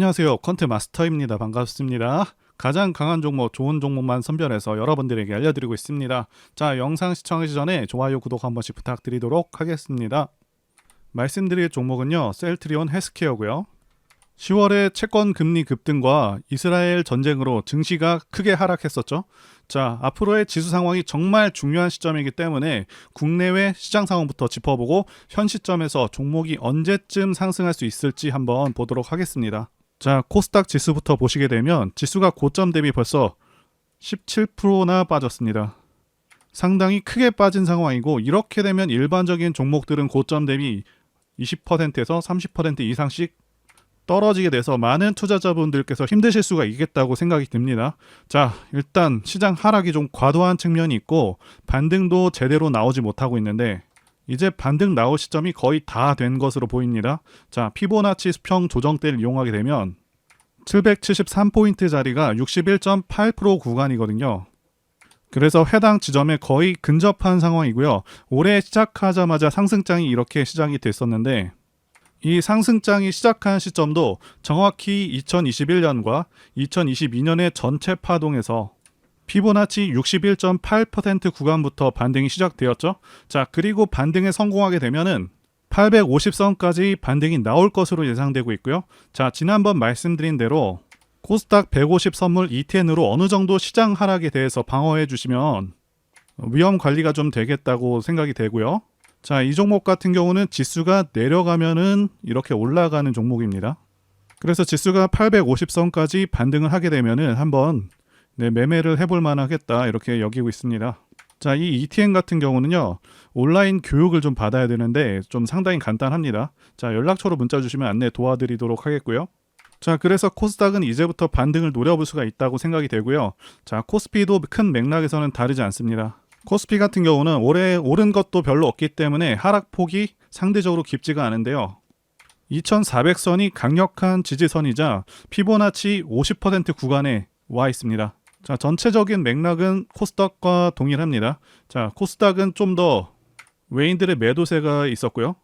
안녕하세요. 퀀트 마스터입니다. 반갑습니다. 가장 강한 종목, 좋은 종목만 선별해서 여러분들에게 알려드리고 있습니다. 자, 영상 시청하기 전에 좋아요, 구독 한 번씩 부탁드리도록 하겠습니다. 말씀드릴 종목은요, 셀트리온 헬스케어고요. 10월에 채권 금리 급등과 이스라엘 전쟁으로 증시가 크게 하락했었죠. 자, 앞으로의 지수 상황이 정말 중요한 시점이기 때문에 국내외 시장 상황부터 짚어보고 현 시점에서 종목이 언제쯤 상승할 수 있을지 한번 보도록 하겠습니다. 자, 코스닥 지수부터 보시게 되면 지수가 고점 대비 벌써 17%나 빠졌습니다. 상당히 크게 빠진 상황이고, 이렇게 되면 일반적인 종목들은 고점 대비 20%에서 30% 이상씩 떨어지게 돼서 많은 투자자분들께서 힘드실 수가 있겠다고 생각이 듭니다. 자, 일단 시장 하락이 좀 과도한 측면이 있고 반등도 제대로 나오지 못하고 있는데 이제 반등 나올 시점이 거의 다 된 것으로 보입니다. 자, 피보나치 수평 조정대를 이용하게 되면 773포인트 자리가 61.8% 구간이거든요. 그래서 해당 지점에 거의 근접한 상황이고요. 올해 시작하자마자 상승장이 이렇게 시작이 됐었는데 이 상승장이 시작한 시점도 정확히 2021년과 2022년의 전체 파동에서 피보나치 61.8% 구간부터 반등이 시작되었죠. 자, 그리고 반등에 성공하게 되면은 850선까지 반등이 나올 것으로 예상되고 있고요. 자, 지난번 말씀드린 대로 코스닥 150 선물 ETN으로 어느 정도 시장 하락에 대해서 방어해 주시면 위험 관리가 좀 되겠다고 생각이 되고요. 자, 이 종목 같은 경우는 지수가 내려가면은 이렇게 올라가는 종목입니다. 그래서 지수가 850선까지 반등을 하게 되면은 한번 매매를 해볼 만하겠다 이렇게 여기고 있습니다. 자, 이 ETN 같은 경우는요, 온라인 교육을 좀 받아야 되는데 좀 상당히 간단합니다. 자, 연락처로 문자 주시면 안내 도와드리도록 하겠고요. 자, 그래서 코스닥은 이제부터 반등을 노려볼 수가 있다고 생각이 되고요. 자, 코스피도 큰 맥락에서는 다르지 않습니다. 코스피 같은 경우는 올해 오른 것도 별로 없기 때문에 하락폭이 상대적으로 깊지가 않은데요. 2400선이 강력한 지지선이자 피보나치 50% 구간에 와 있습니다. 자, 전체적인 맥락은 코스닥과 동일합니다. 자, 코스닥은 좀 더 외인들의 매도세가 있었고요.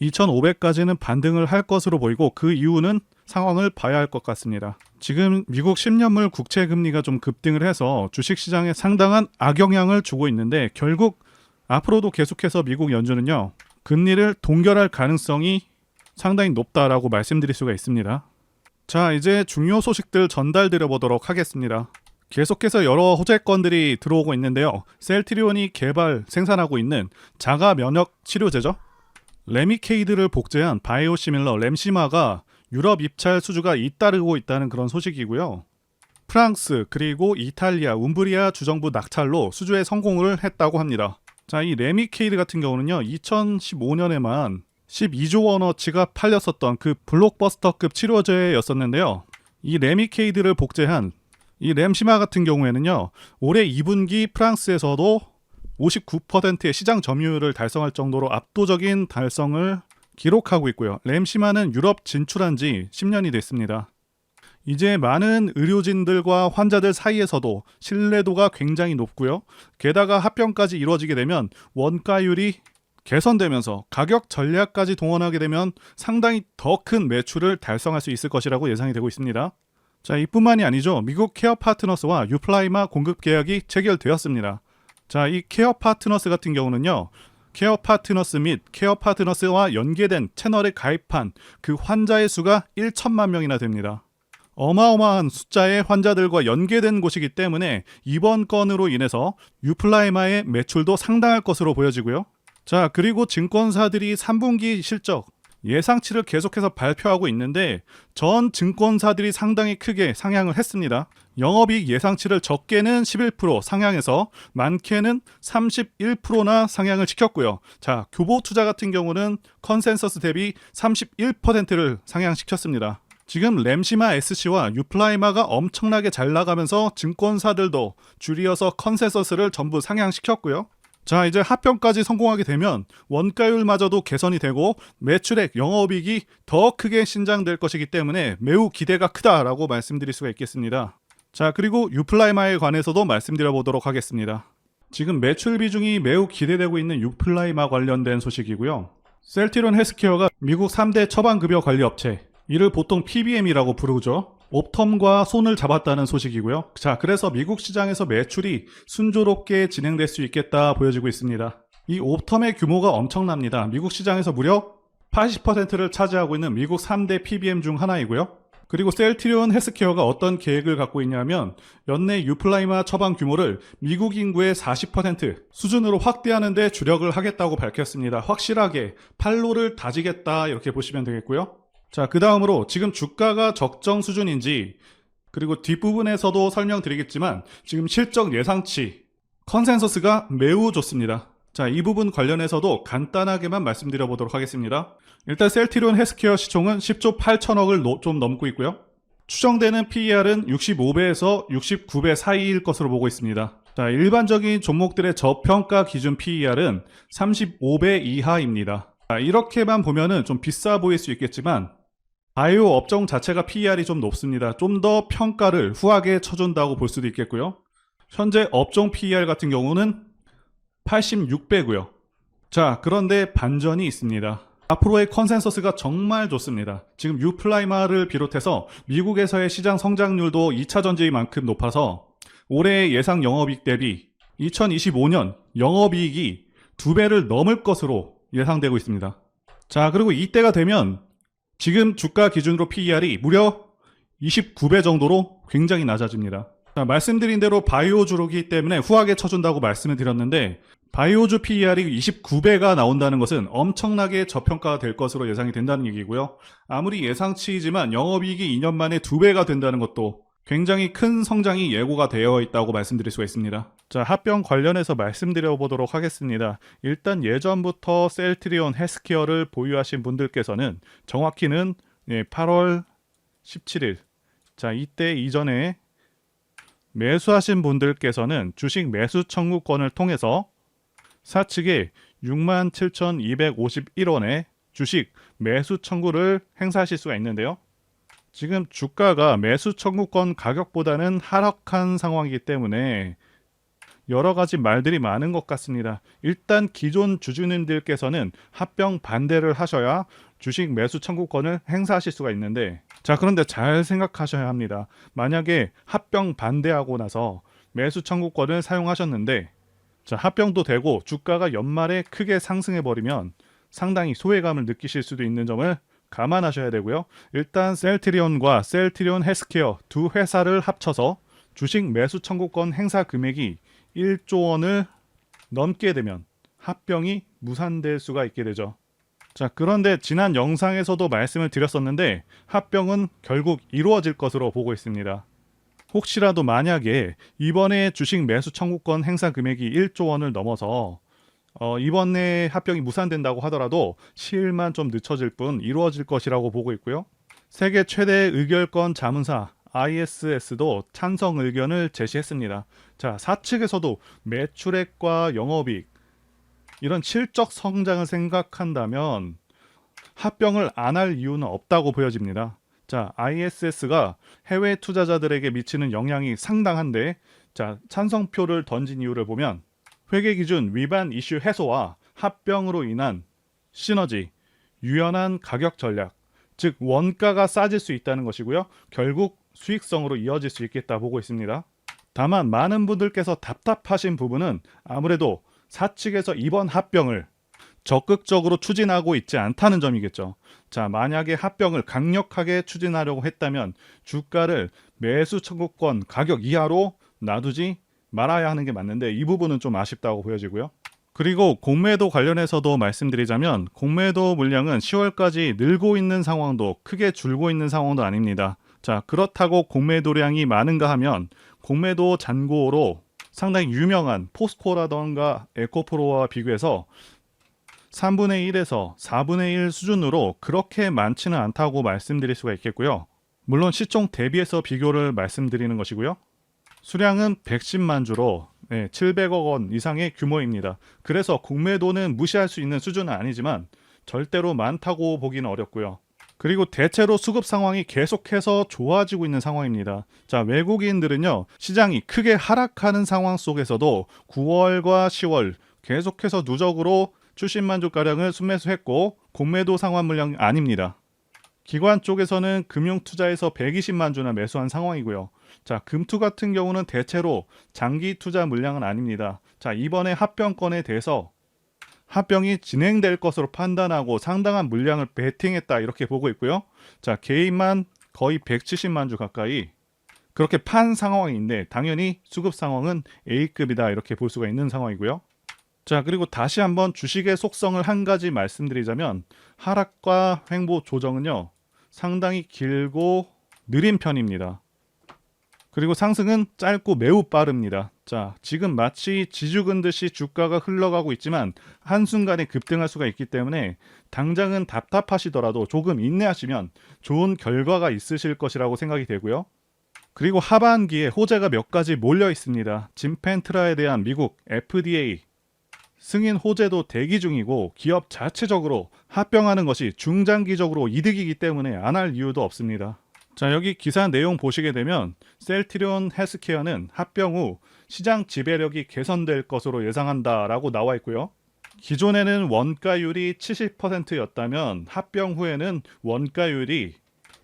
2500까지는 반등을 할 것으로 보이고 그 이유는 상황을 봐야 할 것 같습니다. 지금 미국 10년물 국채 금리가 좀 급등을 해서 주식시장에 상당한 악영향을 주고 있는데 결국 앞으로도 계속해서 미국 연준은요, 금리를 동결할 가능성이 상당히 높다라고 말씀드릴 수가 있습니다. 자, 이제 중요 소식들 전달드려 보도록 하겠습니다. 계속해서 여러 호재건들이 들어오고 있는데요. 셀트리온이 개발, 생산하고 있는 자가 면역 치료제죠. 레미케이드를 복제한 바이오시밀러 램시마가 유럽 입찰 수주가 잇따르고 있다는 그런 소식이고요. 프랑스 그리고 이탈리아, 움브리아 주정부 낙찰로 수주에 성공을 했다고 합니다. 자, 이 레미케이드 같은 경우는요, 2015년에만 12조 원어치가 팔렸었던 그 블록버스터급 치료제였었는데요. 이 레미케이드를 복제한 이 램시마 같은 경우에는요, 올해 2분기 프랑스에서도 59%의 시장 점유율을 달성할 정도로 압도적인 달성을 기록하고 있고요. 램시마는 유럽 진출한 지 10년이 됐습니다. 이제 많은 의료진들과 환자들 사이에서도 신뢰도가 굉장히 높고요. 게다가 합병까지 이루어지게 되면 원가율이 개선되면서 가격 전략까지 동원하게 되면 상당히 더 큰 매출을 달성할 수 있을 것이라고 예상이 되고 있습니다. 자, 이뿐만이 아니죠. 미국 케어 파트너스와 유플라이마 공급 계약이 체결되었습니다. 자, 이 케어 파트너스 같은 경우는요, 케어 파트너스 및 케어 파트너스와 연계된 채널에 가입한 그 환자의 수가 1천만 명이나 됩니다. 어마어마한 숫자의 환자들과 연계된 곳이기 때문에 이번 건으로 인해서 유플라이마의 매출도 상당할 것으로 보여지고요. 자, 그리고 증권사들이 3분기 실적 예상치를 계속해서 발표하고 있는데 전 증권사들이 상당히 크게 상향을 했습니다. 영업이익 예상치를 적게는 11% 상향해서 많게는 31%나 상향을 시켰고요. 자, 교보투자 같은 경우는 컨센서스 대비 31%를 상향시켰습니다. 지금 램시마 SC와 유플라이마가 엄청나게 잘 나가면서 증권사들도 줄이어서 컨센서스를 전부 상향시켰고요. 자, 이제 합병까지 성공하게 되면 원가율마저도 개선이 되고 매출액, 영업이익이 더 크게 신장될 것이기 때문에 매우 기대가 크다라고 말씀드릴 수가 있겠습니다. 자, 그리고 유플라이마에 관해서도 말씀드려 보도록 하겠습니다. 지금 매출 비중이 매우 기대되고 있는 유플라이마 관련된 소식이고요. 셀트리온 헬스케어가 미국 3대 처방급여 관리 업체 이를 보통 PBM이라고 부르죠. 옵텀과 손을 잡았다는 소식이고요. 자, 그래서 미국 시장에서 매출이 순조롭게 진행될 수 있겠다 보여지고 있습니다. 이 옵텀의 규모가 엄청납니다. 미국 시장에서 무려 80%를 차지하고 있는 미국 3대 PBM 중 하나이고요. 그리고 셀트리온 헬스케어가 어떤 계획을 갖고 있냐면 연내 유플라이마 처방 규모를 미국 인구의 40% 수준으로 확대하는 데 주력을 하겠다고 밝혔습니다. 확실하게 팔로를 다지겠다 이렇게 보시면 되겠고요. 자, 그 다음으로 지금 주가가 적정 수준인지 그리고 뒷부분에서도 설명드리겠지만 지금 실적 예상치 컨센서스가 매우 좋습니다. 자, 이 부분 관련해서도 간단하게만 말씀드려 보도록 하겠습니다. 일단 셀트리온 헬스케어 시총은 10조 8천억을 좀 넘고 있고요. 추정되는 PER은 65배에서 69배 사이일 것으로 보고 있습니다. 자, 일반적인 종목들의 저평가 기준 PER은 35배 이하입니다. 자, 이렇게만 보면은 좀 비싸 보일 수 있겠지만 바이오 업종 자체가 PER이 좀 높습니다. 좀 더 평가를 후하게 쳐준다고 볼 수도 있겠고요. 현재 업종 PER 같은 경우는 86배고요. 자, 그런데 반전이 있습니다. 앞으로의 컨센서스가 정말 좋습니다. 지금 유플라이마를 비롯해서 미국에서의 시장 성장률도 2차 전지만큼 높아서 올해의 예상 영업이익 대비 2025년 영업이익이 2배를 넘을 것으로 예상되고 있습니다. 자, 그리고 이때가 되면 지금 주가 기준으로 PER이 무려 29배 정도로 굉장히 낮아집니다. 자, 말씀드린 대로 바이오주로기 때문에 후하게 쳐준다고 말씀을 드렸는데 바이오주 PER이 29배가 나온다는 것은 엄청나게 저평가가 될 것으로 예상이 된다는 얘기고요. 아무리 예상치이지만 영업이익이 2년 만에 2배가 된다는 것도 굉장히 큰 성장이 예고가 되어 있다고 말씀드릴 수가 있습니다. 자, 합병 관련해서 말씀드려 보도록 하겠습니다. 일단 예전부터 셀트리온 헬스케어를 보유하신 분들께서는 정확히는 8월 17일 자, 이때 이전에 매수하신 분들께서는 주식 매수 청구권을 통해서 사측에 67,251원의 주식 매수 청구를 행사하실 수가 있는데요. 지금 주가가 매수 청구권 가격보다는 하락한 상황이기 때문에 여러 가지 말들이 많은 것 같습니다. 일단 기존 주주님들께서는 합병 반대를 하셔야 주식 매수 청구권을 행사하실 수가 있는데 자, 그런데 잘 생각하셔야 합니다. 만약에 합병 반대하고 나서 매수 청구권을 사용하셨는데 자, 합병도 되고 주가가 연말에 크게 상승해 버리면 상당히 소외감을 느끼실 수도 있는 점을 감안하셔야 되고요. 일단 셀트리온과 셀트리온 헬스케어 두 회사를 합쳐서 주식 매수 청구권 행사 금액이 1조 원을 넘게 되면 합병이 무산될 수가 있게 되죠. 자, 그런데 지난 영상에서도 말씀을 드렸었는데 합병은 결국 이루어질 것으로 보고 있습니다. 혹시라도 만약에 이번에 주식 매수 청구권 행사 금액이 1조 원을 넘어서 이번에 합병이 무산된다고 하더라도 시일만 좀 늦춰질 뿐 이루어질 것이라고 보고 있고요. 세계 최대 의결권 자문사 ISS도 찬성 의견을 제시했습니다. 자, 사측에서도 매출액과 영업이익 이런 실적 성장을 생각한다면 합병을 안 할 이유는 없다고 보여집니다. 자, ISS가 해외 투자자들에게 미치는 영향이 상당한데 자, 찬성표를 던진 이유를 보면 회계 기준 위반 이슈 해소와 합병으로 인한 시너지, 유연한 가격 전략, 즉 원가가 싸질 수 있다는 것이고요. 결국 수익성으로 이어질 수 있겠다 보고 있습니다. 다만 많은 분들께서 답답하신 부분은 아무래도 사측에서 이번 합병을 적극적으로 추진하고 있지 않다는 점이겠죠. 자, 만약에 합병을 강력하게 추진하려고 했다면 주가를 매수 청구권 가격 이하로 놔두지 말아야 하는 게 맞는데 이 부분은 좀 아쉽다고 보여지고요. 그리고 공매도 관련해서도 말씀드리자면 공매도 물량은 10월까지 늘고 있는 상황도 크게 줄고 있는 상황도 아닙니다. 자, 그렇다고 공매도량이 많은가 하면 공매도 잔고로 상당히 유명한 포스코라던가 에코프로와 비교해서 3분의 1에서 4분의 1 수준으로 그렇게 많지는 않다고 말씀드릴 수가 있겠고요. 물론 시총 대비해서 비교를 말씀드리는 것이고요. 수량은 110만 주로 700억 원 이상의 규모입니다. 그래서 공매도는 무시할 수 있는 수준은 아니지만 절대로 많다고 보기는 어렵고요. 그리고 대체로 수급 상황이 계속해서 좋아지고 있는 상황입니다. 자, 외국인들은요, 시장이 크게 하락하는 상황 속에서도 9월과 10월 계속해서 누적으로 70만 주가량을 순매수했고 공매도 상환 물량이 아닙니다. 기관 쪽에서는 금융투자에서 120만 주나 매수한 상황이고요. 자, 금투 같은 경우는 대체로 장기 투자 물량은 아닙니다. 자, 이번에 합병건에 대해서 합병이 진행될 것으로 판단하고 상당한 물량을 베팅했다 이렇게 보고 있고요. 자, 개인만 거의 170만 주 가까이 그렇게 판 상황인데 당연히 수급 상황은 A급이다 이렇게 볼 수가 있는 상황이고요. 자, 그리고 다시 한번 주식의 속성을 한 가지 말씀드리자면 하락과 횡보 조정은요 상당히 길고 느린 편입니다. 그리고 상승은 짧고 매우 빠릅니다. 자, 지금 마치 지주 근듯이 주가가 흘러가고 있지만 한순간에 급등할 수가 있기 때문에 당장은 답답하시더라도 조금 인내하시면 좋은 결과가 있으실 것이라고 생각이 되고요. 그리고 하반기에 호재가 몇 가지 몰려 있습니다. 진펜트라에 대한 미국 FDA 승인 호재도 대기 중이고 기업 자체적으로 합병하는 것이 중장기적으로 이득이기 때문에 안 할 이유도 없습니다. 자, 여기 기사 내용 보시게 되면 셀트리온 헬스케어는 합병 후 시장 지배력이 개선될 것으로 예상한다라고 나와 있고요. 기존에는 원가율이 70%였다면 합병 후에는 원가율이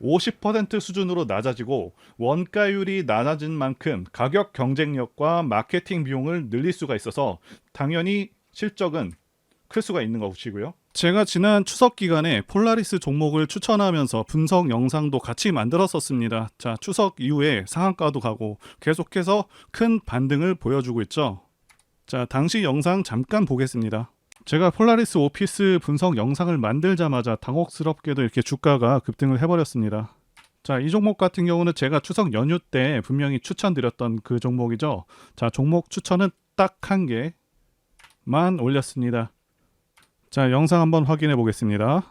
50% 수준으로 낮아지고 원가율이 낮아진 만큼 가격 경쟁력과 마케팅 비용을 늘릴 수가 있어서 당연히 실적은 클 수가 있는 것이고요. 제가 지난 추석 기간에 폴라리스 종목을 추천하면서 분석 영상도 같이 만들었었습니다. 자, 추석 이후에 상한가도 가고 계속해서 큰 반등을 보여주고 있죠. 자, 당시 영상 잠깐 보겠습니다. 제가 폴라리스 오피스 분석 영상을 만들자마자 당혹스럽게도 이렇게 주가가 급등을 해버렸습니다. 자, 이 종목 같은 경우는 제가 추석 연휴 때 분명히 추천드렸던 그 종목이죠. 자, 종목 추천은 딱 한 개만 올렸습니다. 자, 영상 한번 확인해 보겠습니다.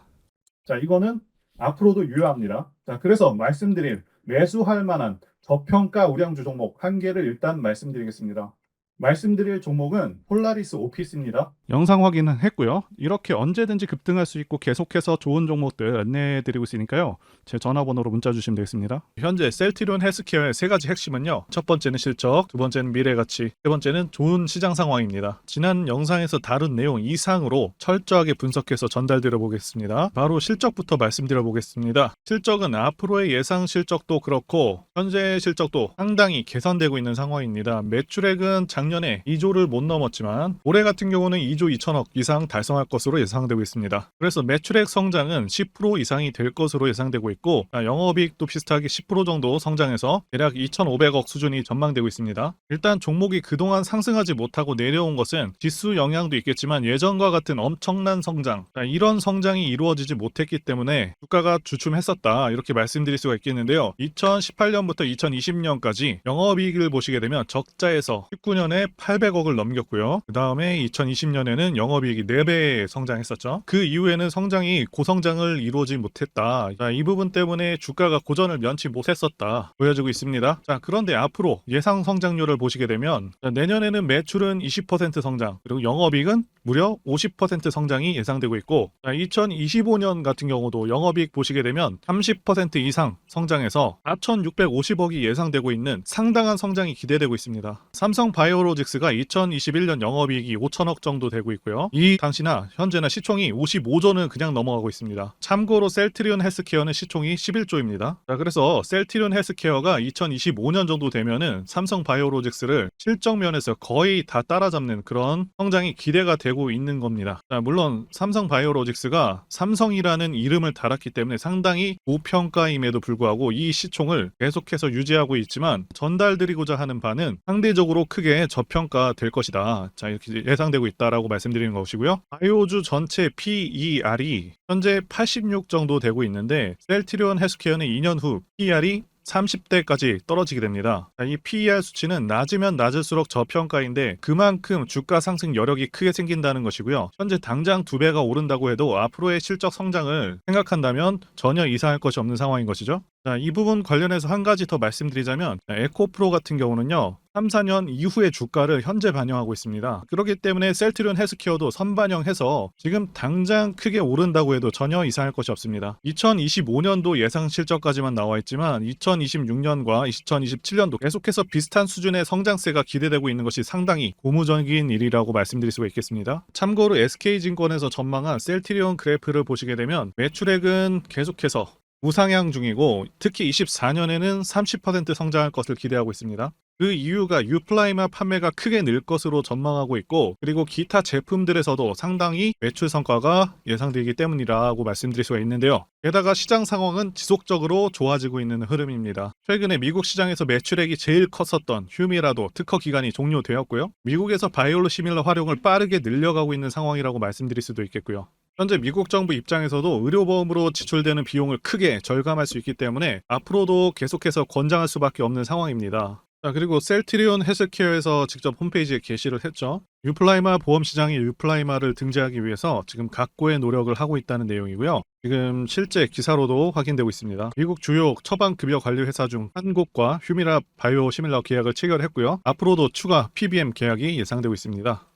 자, 이거는 앞으로도 유효합니다. 자, 그래서 말씀드릴 매수할 만한 저평가 우량주 종목 한 개를 일단 말씀드리겠습니다. 말씀드릴 종목은 폴라리스 오피스입니다. 영상 확인은 했고요. 이렇게 언제든지 급등할 수 있고 계속해서 좋은 종목들 안내해드리고 있으니까요. 제 전화번호로 문자 주시면 되겠습니다. 현재 셀트리온 헬스케어의 세 가지 핵심은요. 첫 번째는 실적, 두 번째는 미래가치, 세 번째는 좋은 시장 상황입니다. 지난 영상에서 다룬 내용 이상으로 철저하게 분석해서 전달드려 보겠습니다. 바로 실적부터 말씀드려 보겠습니다. 실적은 앞으로의 예상 실적도 그렇고 현재 실적도 상당히 개선되고 있는 상황입니다. 매출액은 작년에 2조를 못 넘었지만 올해 같은 경우는 2조 2천억 이상 달성할 것으로 예상되고 있습니다. 그래서 매출액 성장은 10% 이상이 될 것으로 예상되고 있고 영업이익도 비슷하게 10% 정도 성장해서 대략 2,500억 수준이 전망되고 있습니다. 일단 종목이 그동안 상승하지 못하고 내려온 것은 지수 영향도 있겠지만 예전과 같은 엄청난 성장, 이런 성장이 이루어지지 못했기 때문에 주가가 주춤했었다 이렇게 말씀드릴 수가 있겠는데요. 2018년부터 2020년까지 영업이익을 보시게 되면 적자에서 19년에 800억을 넘겼고요. 그 다음에 2020년에는 영업이익이 4배 성장했었죠. 그 이후에는 성장이 고성장을 이루어지 못했다. 자, 이 부분 때문에 주가가 고전을 면치 못했었다 보여지고 있습니다. 자, 그런데 앞으로 예상 성장률을 보시게 되면 내년에는 매출은 20% 성장, 그리고 영업이익은 무려 50% 성장이 예상되고 있고 2025년 같은 경우도 영업이익 보시게 되면 30% 이상 성장해서 4,650억이 예상되고 있는 상당한 성장이 기대되고 있습니다. 삼성 바이오로직스가 2021년 영업이익이 5천억 정도 되고 있고요. 이 당시나 현재나 시총이 55조는 그냥 넘어가고 있습니다. 참고로 셀트리온 헬스케어는 시총이 11조입니다. 자, 그래서 셀트리온 헬스케어가 2025년 정도 되면은 삼성 바이오로직스를 실적 면에서 거의 다 따라잡는 그런 성장이 기대가 되고 있는 겁니다. 자, 물론 삼성 바이오로직스가 삼성이라는 이름을 달았기 때문에 상당히 고평가임에도 불구하고 이 시총을 계속해서 유지하고 있지만 전달드리고자 하는 바는 상대적으로 크게 저평가될 것이다. 자, 이렇게 예상되고 있다라고 말씀드리는 것이고요. 바이오주 전체 PER이 현재 86 정도 되고 있는데 셀트리온 헬스케어는 2년 후 PER이 30대까지 떨어지게 됩니다. 이 PER 수치는 낮으면 낮을수록 저평가인데 그만큼 주가 상승 여력이 크게 생긴다는 것이고요. 현재 당장 2배가 오른다고 해도 앞으로의 실적 성장을 생각한다면 전혀 이상할 것이 없는 상황인 것이죠. 자, 이 부분 관련해서 한 가지 더 말씀드리자면 에코프로 같은 경우는요. 3, 4년 이후의 주가를 현재 반영하고 있습니다. 그렇기 때문에 셀트리온 헬스케어도 선반영해서 지금 당장 크게 오른다고 해도 전혀 이상할 것이 없습니다. 2025년도 예상 실적까지만 나와 있지만 2026년과 2027년도 계속해서 비슷한 수준의 성장세가 기대되고 있는 것이 상당히 고무적인 일이라고 말씀드릴 수가 있겠습니다. 참고로 SK증권에서 전망한 셀트리온 그래프를 보시게 되면 매출액은 계속해서 우상향 중이고 특히 24년에는 30% 성장할 것을 기대하고 있습니다. 그 이유가 유플라이마 판매가 크게 늘 것으로 전망하고 있고 그리고 기타 제품들에서도 상당히 매출 성과가 예상되기 때문이라고 말씀드릴 수가 있는데요. 게다가 시장 상황은 지속적으로 좋아지고 있는 흐름입니다. 최근에 미국 시장에서 매출액이 제일 컸었던 휴미라도 특허 기간이 종료되었고요. 미국에서 바이오시밀러 활용을 빠르게 늘려가고 있는 상황이라고 말씀드릴 수도 있겠고요. 현재 미국 정부 입장에서도 의료보험으로 지출되는 비용을 크게 절감할 수 있기 때문에 앞으로도 계속해서 권장할 수밖에 없는 상황입니다. 자, 그리고 셀트리온 헬스케어에서 직접 홈페이지에 게시를 했죠. 유플라이마 보험 시장이 유플라이마를 등재하기 위해서 지금 각고의 노력을 하고 있다는 내용이고요. 지금 실제 기사로도 확인되고 있습니다. 미국 주요 처방급여 관리 회사 중 한국과 휴미라 바이오시밀러 계약을 체결했고요. 앞으로도 추가 PBM 계약이 예상되고 있습니다.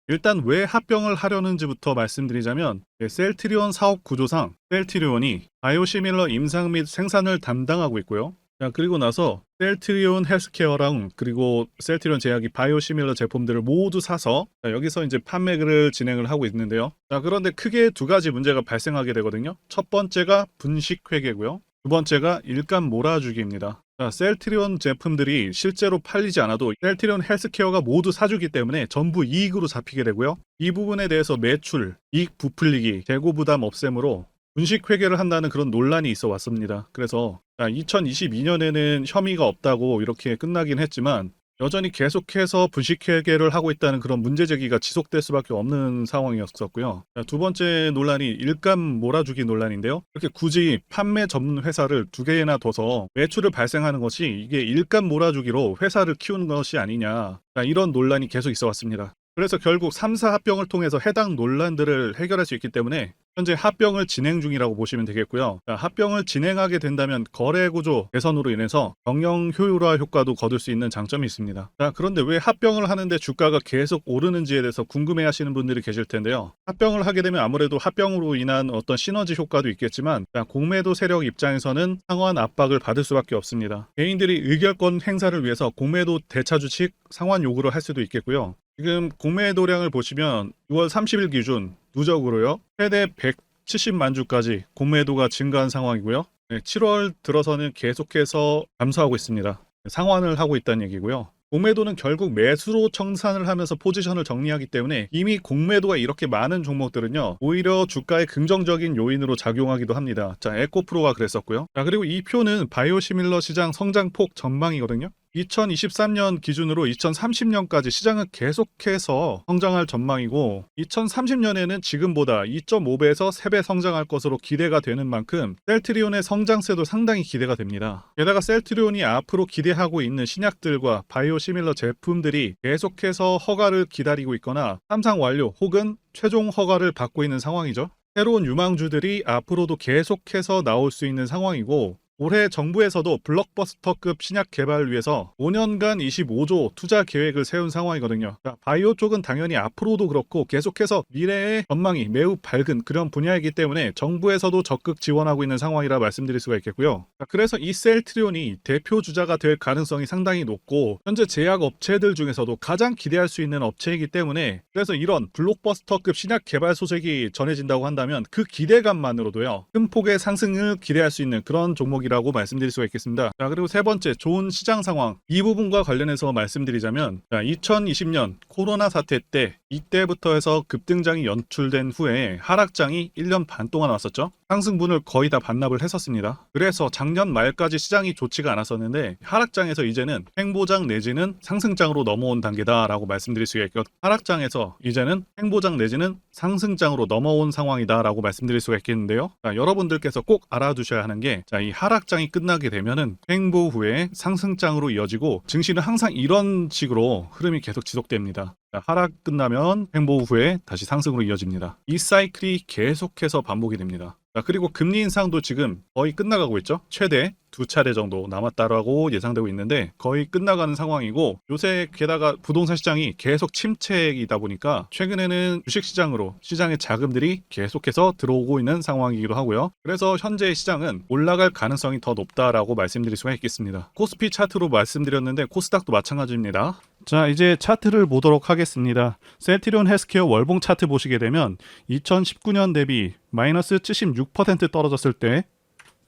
일단 왜 합병을 하려는지부터 말씀드리자면 셀트리온 사업 구조상 셀트리온이 바이오시밀러 임상 및 생산을 담당하고 있고요. 자, 그리고 나서 셀트리온 헬스케어랑 그리고 셀트리온 제약이 바이오시밀러 제품들을 모두 사서 여기서 이제 판매를 진행을 하고 있는데요. 자, 그런데 크게 두 가지 문제가 발생하게 되거든요. 첫 번째가 분식 회계고요. 두 번째가 일감 몰아주기입니다. 자, 셀트리온 제품들이 실제로 팔리지 않아도 셀트리온 헬스케어가 모두 사주기 때문에 전부 이익으로 잡히게 되고요. 이 부분에 대해서 매출, 이익 부풀리기, 재고 부담 없앰으로 분식 회계를 한다는 그런 논란이 있어 왔습니다. 그래서 2022년에는 혐의가 없다고 이렇게 끝나긴 했지만 여전히 계속해서 분식 회계를 하고 있다는 그런 문제 제기가 지속될 수밖에 없는 상황이었었고요. 두 번째 논란이 일감 몰아주기 논란인데요. 이렇게 굳이 판매 전문 회사를 두 개나 둬서 매출을 발생하는 것이 이게 일감 몰아주기로 회사를 키우는 것이 아니냐, 이런 논란이 계속 있어 왔습니다. 그래서 결국 3사 합병을 통해서 해당 논란들을 해결할 수 있기 때문에 현재 합병을 진행 중이라고 보시면 되겠고요. 합병을 진행하게 된다면 거래 구조 개선으로 인해서 경영 효율화 효과도 거둘 수 있는 장점이 있습니다. 그런데 왜 합병을 하는데 주가가 계속 오르는지에 대해서 궁금해 하시는 분들이 계실 텐데요. 합병을 하게 되면 아무래도 합병으로 인한 어떤 시너지 효과도 있겠지만 공매도 세력 입장에서는 상환 압박을 받을 수밖에 없습니다. 개인들이 의결권 행사를 위해서 공매도 대차주식 상환 요구를 할 수도 있겠고요. 지금 공매도량을 보시면 6월 30일 기준 누적으로요. 최대 170만 주까지 공매도가 증가한 상황이고요. 7월 들어서는 계속해서 감소하고 있습니다. 상환을 하고 있다는 얘기고요. 공매도는 결국 매수로 청산을 하면서 포지션을 정리하기 때문에 이미 공매도가 이렇게 많은 종목들은요. 오히려 주가의 긍정적인 요인으로 작용하기도 합니다. 자, 에코프로가 그랬었고요. 자, 그리고 이 표는 바이오시밀러 시장 성장폭 전망이거든요. 2023년 기준으로 2030년까지 시장은 계속해서 성장할 전망이고 2030년에는 지금보다 2.5배에서 3배 성장할 것으로 기대가 되는 만큼 셀트리온의 성장세도 상당히 기대가 됩니다. 게다가 셀트리온이 앞으로 기대하고 있는 신약들과 바이오시밀러 제품들이 계속해서 허가를 기다리고 있거나 삼상 완료 혹은 최종 허가를 받고 있는 상황이죠. 새로운 유망주들이 앞으로도 계속해서 나올 수 있는 상황이고 올해 정부에서도 블록버스터급 신약 개발을 위해서 5년간 25조 투자 계획을 세운 상황이거든요. 바이오 쪽은 당연히 앞으로도 그렇고 계속해서 미래의 전망이 매우 밝은 그런 분야이기 때문에 정부에서도 적극 지원하고 있는 상황이라 말씀드릴 수가 있겠고요. 그래서 이 셀트리온이 대표 주자가 될 가능성이 상당히 높고 현재 제약 업체들 중에서도 가장 기대할 수 있는 업체이기 때문에 그래서 이런 블록버스터급 신약 개발 소식이 전해진다고 한다면 그 기대감만으로도요. 큰 폭의 상승을 기대할 수 있는 그런 종목이 라고 말씀드릴 수가 있겠습니다. 자, 그리고 세 번째, 좋은 시장 상황. 이 부분과 관련해서 말씀드리자면 2020년 코로나 사태 때 이때부터 해서 급등장이 연출된 후에 하락장이 1년 반 동안 왔었죠. 상승분을 거의 다 반납을 했었습니다. 그래서 작년 말까지 시장이 좋지가 않았었는데 하락장에서 이제는 횡보장 내지는 상승장으로 넘어온 단계다라고 말씀드릴 수가 있고 하락장에서 이제는 횡보장 내지는 상승장으로 넘어온 상황이다라고 말씀드릴 수가 있겠는데요. 자, 여러분들께서 꼭 알아두셔야 하는 게 이 하락장이 끝나게 되면은 횡보 후에 상승장으로 이어지고 증시는 항상 이런 식으로 흐름이 계속 지속됩니다. 하락 끝나면 횡보 후에 다시 상승으로 이어집니다. 이 사이클이 계속해서 반복이 됩니다. 그리고 금리 인상도 지금 거의 끝나가고 있죠. 최대 2차례 정도 남았다라고 예상되고 있는데 거의 끝나가는 상황이고 요새 게다가 부동산 시장이 계속 침체이다 보니까 최근에는 주식시장으로 시장의 자금들이 계속해서 들어오고 있는 상황이기도 하고요. 그래서 현재 시장은 올라갈 가능성이 더 높다라고 말씀드릴 수가 있겠습니다. 코스피 차트로 말씀드렸는데 코스닥도 마찬가지입니다. 자, 이제 차트를 보도록 하겠습니다. 셀트리온 헬스케어 월봉 차트 보시게 되면 2019년 대비 마이너스 76% 떨어졌을 때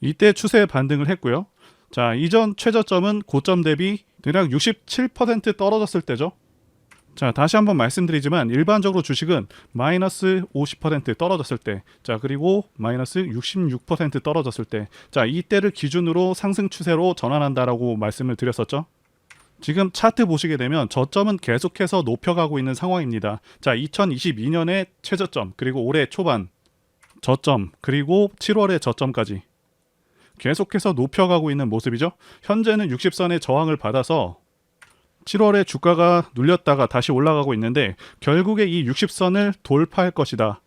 이때 추세 반등을 했고요. 자, 이전 최저점은 고점 대비 대략 67% 떨어졌을 때죠. 자, 다시 한번 말씀드리지만 일반적으로 주식은 마이너스 50% 떨어졌을 때, 자, 그리고 마이너스 66% 떨어졌을 때, 자, 이때를 기준으로 상승 추세로 전환한다라고 말씀을 드렸었죠. 지금 차트 보시게 되면 저점은 계속해서 높여가고 있는 상황입니다. 자, 2022년의 최저점, 그리고 올해 초반 저점, 그리고 7월의 저점까지 계속해서 높여가고 있는 모습이죠. 현재는 60선의 저항을 받아서 7월에 주가가 눌렸다가 다시 올라가고 있는데 결국에 이 60선을 돌파할 것이다.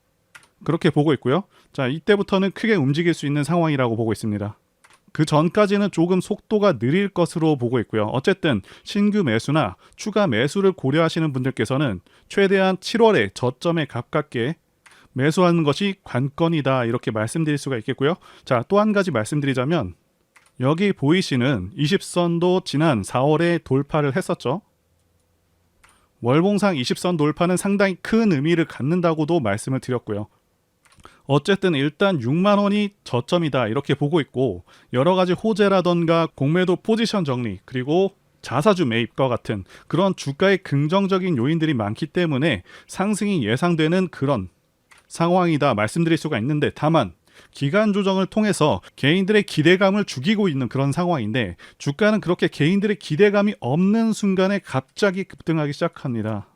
그렇게 보고 있고요. 자, 이때부터는 크게 움직일 수 있는 상황이라고 보고 있습니다. 그 전까지는 조금 속도가 느릴 것으로 보고 있고요. 어쨌든 신규 매수나 추가 매수를 고려하시는 분들께서는 최대한 7월에 저점에 가깝게 매수하는 것이 관건이다, 이렇게 말씀드릴 수가 있겠고요. 자, 또 한 가지 말씀드리자면 여기 보이시는 20선도 지난 4월에 돌파를 했었죠. 월봉상 20선 돌파는 상당히 큰 의미를 갖는다고도 말씀을 드렸고요. 어쨌든 일단 6만원이 저점이다, 이렇게 보고 있고 여러 가지 호재라던가 공매도 포지션 정리, 그리고 자사주 매입과 같은 그런 주가의 긍정적인 요인들이 많기 때문에 상승이 예상되는 그런 상황이다 말씀드릴 수가 있는데, 다만 기간 조정을 통해서 개인들의 기대감을 죽이고 있는 그런 상황인데 주가는 그렇게 개인들의 기대감이 없는 순간에 갑자기 급등하기 시작합니다.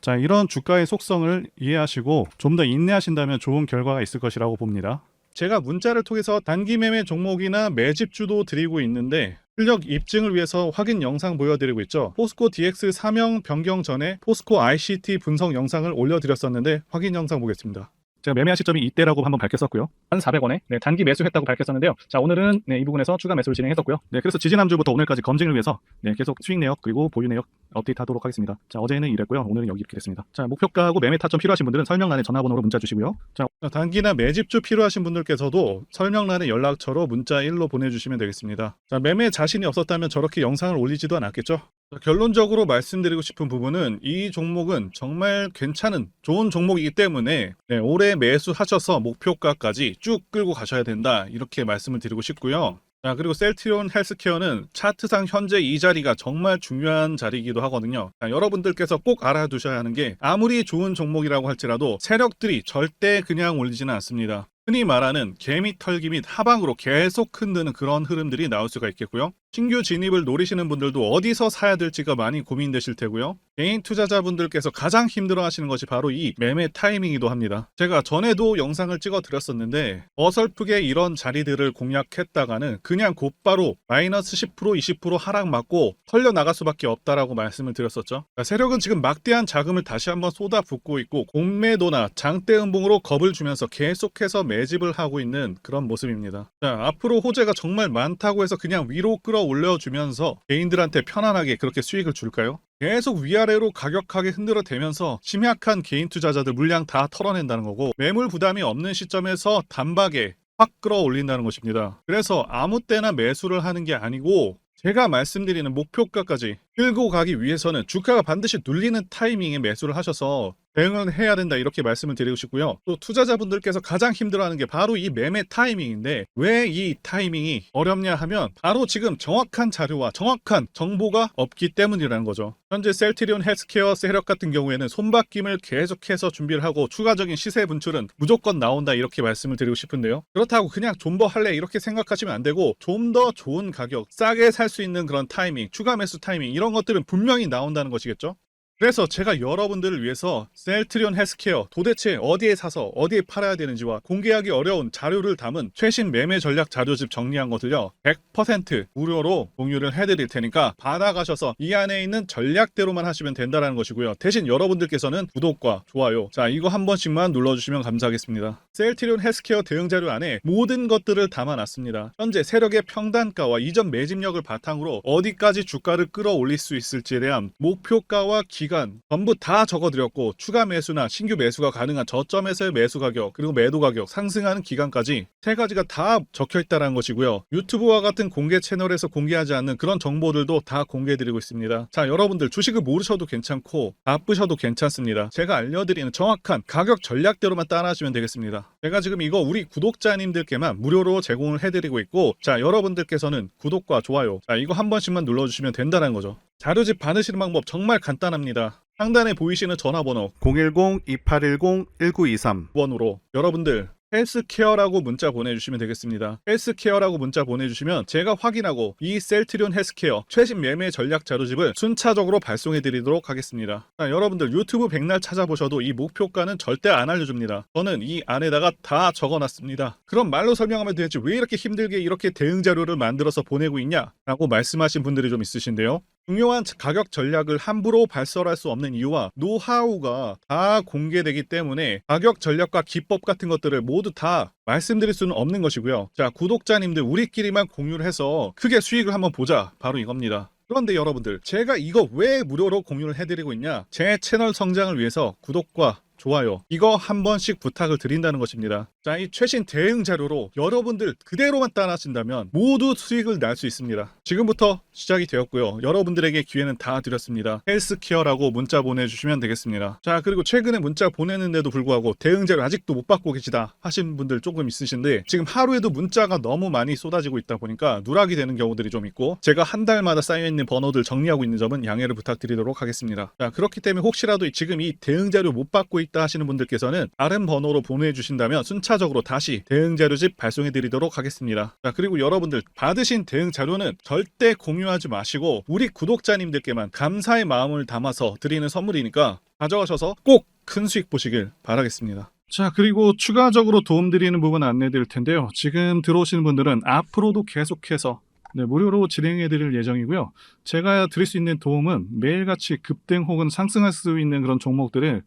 자, 이런 주가의 속성을 이해하시고 좀 더 인내하신다면 좋은 결과가 있을 것이라고 봅니다. 제가 문자를 통해서 단기 매매 종목이나 매집주도 드리고 있는데 실력 입증을 위해서 확인 영상 보여드리고 있죠. 포스코 DX 사명 변경 전에 포스코 ICT 분석 영상을 올려드렸었는데 확인 영상 보겠습니다. 제가 매매한 시점이 이때라고 한번 밝혔었고요. 1,400원에 단기 매수했다고 밝혔었는데요. 자, 오늘은 이 부분에서 추가 매수를 진행했었고요. 그래서 지지난주부터 오늘까지 검증을 위해서 계속 수익 내역 그리고 보유 내역 업데이트하도록 하겠습니다. 자, 어제는 이랬고요. 오늘은 여기 이렇게 됐습니다. 자, 목표가하고 매매 타점 필요하신 분들은 설명란에 전화번호로 문자 주시고요. 자, 단기나 매집주 필요하신 분들께서도 설명란에 연락처로 문자 1로 보내주시면 되겠습니다. 자, 매매 자신이 없었다면 저렇게 영상을 올리지도 않았겠죠. 결론적으로 말씀드리고 싶은 부분은 이 종목은 정말 괜찮은 좋은 종목이기 때문에 올해 매수하셔서 목표가까지 쭉 끌고 가셔야 된다, 이렇게 말씀을 드리고 싶고요. 자, 그리고 셀트리온 헬스케어는 차트상 현재 이 자리가 정말 중요한 자리이기도 하거든요. 자, 여러분들께서 꼭 알아두셔야 하는 게 아무리 좋은 종목이라고 할지라도 세력들이 절대 그냥 올리지는 않습니다. 흔히 말하는 개미 털기 및 하방으로 계속 흔드는 그런 흐름들이 나올 수가 있겠고요. 신규 진입을 노리시는 분들도 어디서 사야 될지가 많이 고민되실 테고요. 개인 투자자분들께서 가장 힘들어 하시는 것이 바로 이 매매 타이밍이기도 합니다. 제가 전에도 영상을 찍어 드렸었는데 어설프게 이런 자리들을 공략했다가는 그냥 곧바로 마이너스 10% 20% 하락 맞고 털려 나갈 수밖에 없다라고 말씀을 드렸었죠. 세력은 지금 막대한 자금을 다시 한번 쏟아붓고 있고 공매도나 장대 음봉으로 겁을 주면서 계속해서 매집을 하고 있는 그런 모습입니다. 자, 앞으로 호재가 정말 많다고 해서 그냥 위로 끌어올려주면서 개인들한테 편안하게 그렇게 수익을 줄까요? 계속 위아래로 가격하게 흔들어대면서 심약한 개인 투자자들 물량 다 털어낸다는 거고 매물 부담이 없는 시점에서 단박에 확 끌어올린다는 것입니다. 그래서 아무 때나 매수를 하는 게 아니고 제가 말씀드리는 목표가까지 끌고 가기 위해서는 주가가 반드시 눌리는 타이밍에 매수를 하셔서 대응을 해야 된다, 이렇게 말씀을 드리고 싶고요. 또 투자자분들께서 가장 힘들어하는 게 바로 이 매매 타이밍인데 왜 이 타이밍이 어렵냐 하면 바로 지금 정확한 자료와 정확한 정보가 없기 때문이라는 거죠. 현재 셀트리온 헬스케어 세력 같은 경우에는 손바뀜을 계속해서 준비를 하고 추가적인 시세 분출은 무조건 나온다, 이렇게 말씀을 드리고 싶은데요. 그렇다고 그냥 존버할래 이렇게 생각하시면 안 되고 좀 더 좋은 가격, 싸게 살 수 있는 그런 타이밍, 추가 매수 타이밍 이런 것들은 분명히 나온다는 것이겠죠. 그래서 제가 여러분들을 위해서 셀트리온 헬스케어 도대체 어디에 사서 어디에 팔아야 되는지와 공개하기 어려운 자료를 담은 최신 매매 전략 자료집 정리한 것을요 100% 무료로 공유를 해드릴 테니까 받아가셔서 이 안에 있는 전략대로만 하시면 된다는 것이고요. 대신 여러분들께서는 구독과 좋아요, 자, 이거 한 번씩만 눌러주시면 감사하겠습니다. 셀트리온 헬스케어 대응 자료 안에 모든 것들을 담아놨습니다. 현재 세력의 평단가와 이전 매집력을 바탕으로 어디까지 주가를 끌어올릴 수 있을지에 대한 목표가와 기간 기간 전부 다 적어드렸고 추가 매수나 신규 매수가 가능한 저점에서의 매수 가격 그리고 매도 가격 상승하는 기간까지 세 가지가 다 적혀있다는 것이고요. 유튜브와 같은 공개 채널에서 공개하지 않는 그런 정보들도 다 공개해드리고 있습니다. 자, 여러분들 주식을 모르셔도 괜찮고 바쁘셔도 괜찮습니다. 제가 알려드리는 정확한 가격 전략대로만 따라하시면 되겠습니다. 제가 지금 이거 우리 구독자님들께만 무료로 제공을 해드리고 있고, 자, 여러분들께서는 구독과 좋아요, 자, 이거 한 번씩만 눌러주시면 된다는 거죠. 자료집 받으시는 방법 정말 간단합니다. 상단에 보이시는 전화번호 010-2810-1923번으로 여러분들 헬스케어라고 문자 보내주시면 되겠습니다. 헬스케어라고 문자 보내주시면 제가 확인하고 이 셀트리온 헬스케어 최신 매매 전략 자료집을 순차적으로 발송해 드리도록 하겠습니다. 자, 여러분들 유튜브 백날 찾아보셔도 이 목표가는 절대 안 알려줍니다. 저는 이 안에다가 다 적어놨습니다. 그럼 말로 설명하면 되지 왜 이렇게 힘들게 이렇게 대응 자료를 만들어서 보내고 있냐 라고 말씀하신 분들이 좀 있으신데요. 중요한 가격 전략을 함부로 발설할 수 없는 이유와 노하우가 다 공개되기 때문에 가격 전략과 기법 같은 것들을 모두 다 말씀드릴 수는 없는 것이고요. 자, 구독자님들 우리끼리만 공유를 해서 크게 수익을 한번 보자, 바로 이겁니다. 그런데 여러분들, 제가 이거 왜 무료로 공유를 해드리고 있냐? 제 채널 성장을 위해서 구독과 좋아요 이거 한 번씩 부탁을 드린다는 것입니다. 자, 이 최신 대응 자료로 여러분들 그대로만 따라하신다면 모두 수익을 낼 수 있습니다. 지금부터 시작이 되었고요. 여러분들에게 기회는 다 드렸습니다. 헬스케어라고 문자 보내주시면 되겠습니다. 자, 그리고 최근에 문자 보내는데도 불구하고 대응 자료 아직도 못 받고 계시다 하신 분들 조금 있으신데, 지금 하루에도 문자가 너무 많이 쏟아지고 있다 보니까 누락이 되는 경우들이 좀 있고, 제가 한 달마다 쌓여있는 번호들 정리하고 있는 점은 양해를 부탁드리도록 하겠습니다. 자, 그렇기 때문에 혹시라도 지금 이 대응 자료 못 받고 있다 하시는 분들께서는 다른 번호로 보내주신다면 순차적으로 다시 대응 자료집 발송해 드리도록 하겠습니다. 자, 그리고 여러분들 받으신 대응 자료는 절대 공유하지 마시고 우리 구독자님들께만 감사의 마음을 담아서 드리는 선물이니까 가져가셔서 꼭 큰 수익 보시길 바라겠습니다. 자, 그리고 추가적으로 도움드리는 부분 안내 드릴 텐데요. 지금 들어오시는 분들은 앞으로도 계속해서 무료로 진행해 드릴 예정이고요. 제가 드릴 수 있는 도움은 매일같이 급등 혹은 상승할 수 있는 그런 종목들을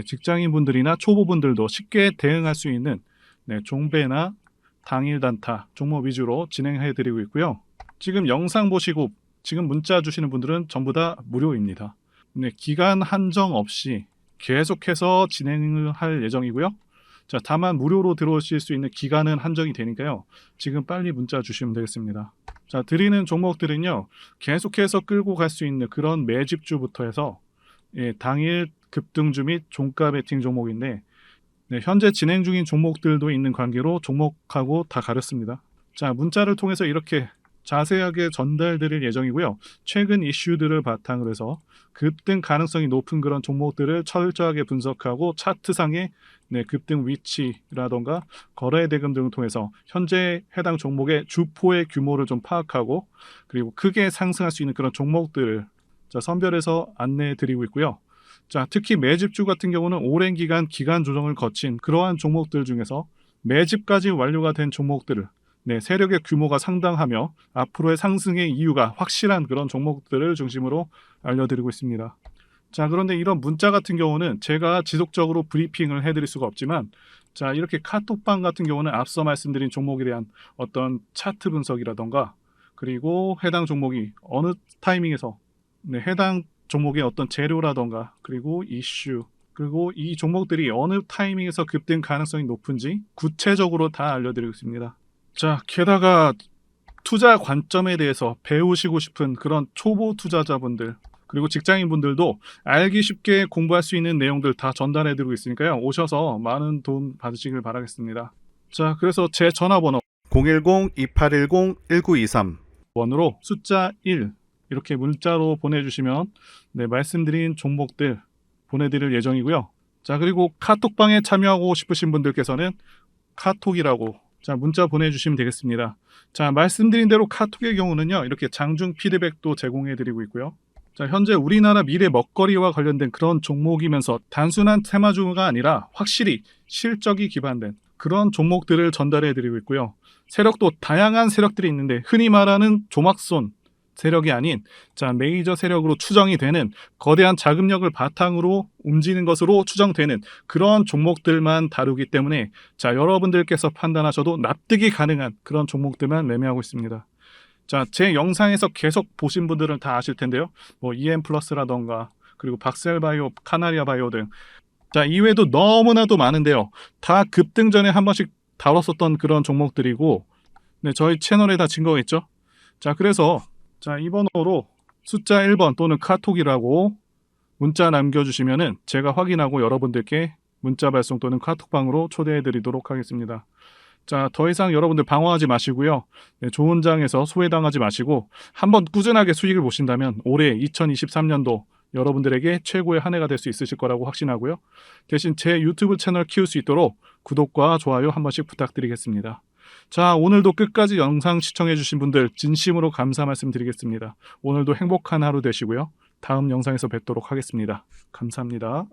직장인분들이나 초보분들도 쉽게 대응할 수 있는 종배나 당일 단타 종목 위주로 진행해 드리고 있고요. 지금 영상 보시고 지금 문자 주시는 분들은 전부 다 무료입니다. 기간 한정 없이 계속해서 진행을 할 예정이고요. 자, 다만 무료로 들어오실 수 있는 기간은 한정이 되니까요. 지금 빨리 문자 주시면 되겠습니다. 자, 드리는 종목들은요, 계속해서 끌고 갈 수 있는 그런 매집주부터 해서 당일 급등주 및 종가 베팅 종목인데, 현재 진행 중인 종목들도 있는 관계로 종목하고 다 가렸습니다. 자, 문자를 통해서 이렇게 자세하게 전달드릴 예정이고요. 최근 이슈들을 바탕으로 해서 급등 가능성이 높은 그런 종목들을 철저하게 분석하고 차트상의 급등 위치라던가 거래 대금 등을 통해서 현재 해당 종목의 주포의 규모를 좀 파악하고, 그리고 크게 상승할 수 있는 그런 종목들을 선별해서 안내해 드리고 있고요. 자, 특히 매집주 같은 경우는 오랜 기간 조정을 거친 그러한 종목들 중에서 매집까지 완료가 된 종목들을 세력의 규모가 상당하며 앞으로의 상승의 이유가 확실한 그런 종목들을 중심으로 알려드리고 있습니다. 자, 그런데 이런 문자 같은 경우는 제가 지속적으로 브리핑을 해드릴 수가 없지만, 자, 이렇게 카톡방 같은 경우는 앞서 말씀드린 종목에 대한 어떤 차트 분석이라던가, 그리고 해당 종목이 어느 타이밍에서 해당 종목의 어떤 재료라던가, 그리고 이슈, 그리고 이 종목들이 어느 타이밍에서 급등 가능성이 높은지 구체적으로 다 알려드리고 있습니다. 자, 게다가 투자 관점에 대해서 배우시고 싶은 그런 초보 투자자분들, 그리고 직장인분들도 알기 쉽게 공부할 수 있는 내용들 다 전달해드리고 있으니까요. 오셔서 많은 도움 받으시길 바라겠습니다. 자, 그래서 제 전화번호 010-2810-1923번으로 숫자 1 이렇게 문자로 보내주시면 말씀드린 종목들 보내드릴 예정이고요. 자, 그리고 카톡방에 참여하고 싶으신 분들께서는 카톡이라고 문자 보내주시면 되겠습니다. 자, 말씀드린 대로 카톡의 경우는요, 이렇게 장중 피드백도 제공해드리고 있고요. 자, 현재 우리나라 미래 먹거리와 관련된 그런 종목이면서 단순한 테마주가 아니라 확실히 실적이 기반된 그런 종목들을 전달해드리고 있고요. 세력도 다양한 세력들이 있는데 흔히 말하는 조막손 세력이 아닌 메이저 세력으로 추정이 되는 거대한 자금력을 바탕으로 움직이는 것으로 추정되는 그런 종목들만 다루기 때문에 여러분들께서 판단하셔도 납득이 가능한 그런 종목들만 매매하고 있습니다. 자, 제 영상에서 계속 보신 분들은 다 아실 텐데요. EM 플러스라던가 그리고 박셀바이오, 카나리아 바이오 등. 자, 이외에도 너무나도 많은데요. 다 급등전에 한 번씩 다뤘었던 그런 종목들이고, 네, 저희 채널에 다 증거가 있죠. 자, 그래서 자, 이 번호로 숫자 1번 또는 카톡이라고 문자 남겨주시면은 제가 확인하고 여러분들께 문자 발송 또는 카톡방으로 초대해드리도록 하겠습니다. 자, 더 이상 여러분들 방황하지 마시고요. 네, 좋은 장에서 소외당하지 마시고 한번 꾸준하게 수익을 보신다면 올해 2023년도 여러분들에게 최고의 한 해가 될 수 있으실 거라고 확신하고요. 대신 제 유튜브 채널 키울 수 있도록 구독과 좋아요 한 번씩 부탁드리겠습니다. 자, 오늘도 끝까지 영상 시청해주신 분들 진심으로 감사 말씀드리겠습니다. 오늘도 행복한 하루 되시고요. 다음 영상에서 뵙도록 하겠습니다. 감사합니다.